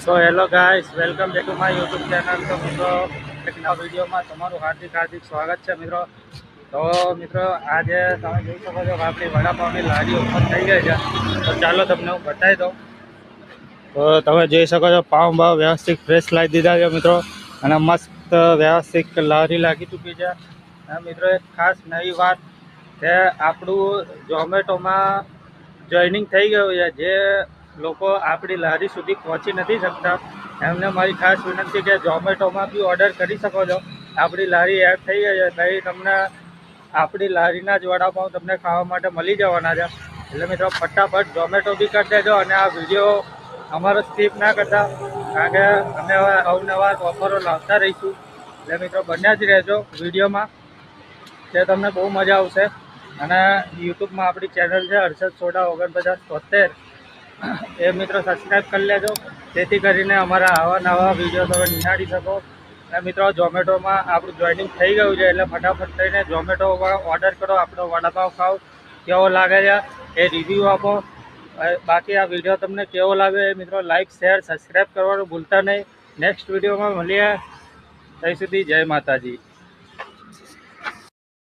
So hello guys, welcome back to my YouTube channel. તો મિત્રો, એક નવા વિડીયોમાં તમારું હાર્દિક સ્વાગત છે મિત્રો. તો મિત્રો, આજે તમે જોઈ શકો છો કે આપણી વડાપાવની લારી ઓપન થઈ ગઈ છે. તો ચાલો તમને હું બતાવી દઉં. તો તમે જોઈ શકો છો પાઉં વ્યવસ્થિત ફ્રેશ લાવી દીધા છે મિત્રો, અને મસ્ત વ્યવસ્થિત લારી લાગી ચૂકી છે. અને મિત્રો, એક ખાસ નવી વાત કે આપણું ઝોમેટોમાં જોઈનિંગ થઈ ગયું છે. જે લોકો આપણી લારી સુધી પહોંચી નથી શકતા, એમને મારી ખાસ વિનંતી કે ઝોમેટોમાં બી ઓર્ડર કરી શકો છો. આપણી લારી એડ થઈ ગઈ છે, ત્યાં તમને આપણી લારીના જ વડાપાઉં તમને ખાવા માટે મળી જવાના છે. એટલે મિત્રો, ફટાફટ ઝોમેટો બી કરી દેજો, અને આ વિડીયો અમારો સ્કીપ ના કરતા, કારણ કે અમે અવનવા ઓફરો લાવતા રહીશું. એટલે મિત્રો, બન્યા જ રહેજો વિડીયોમાં, તે તમને બહુ મજા આવશે. અને યુટ્યુબમાં આપણી ચેનલ છે હર્ષદ સોઢા 4973, એ મિત્રો સબસ્ક્રાઈબ કરી લેજો, જેથી કરીને અમારા આવા નવા વિડીયો તમે નિહાળી શકો. અને મિત્રો, ઝોમેટોમાં આપણું જોઈનિંગ થઈ ગયું છે, એટલે ફટાફટ થઈને ઝોમેટોમાં ઓર્ડર કરો, આપણો વડાપાવ ખાઓ. કેવો લાગે છે એ રિવ્યૂ આપો. બાકી આ વિડીયો તમને કેવો લાગે એ મિત્રો લાઇક, શેર, સબસ્ક્રાઈબ કરવાનું ભૂલતા નહીં. નેક્સ્ટ વિડીયોમાં મળીએ. ત્યાં સુધી જય માતાજી.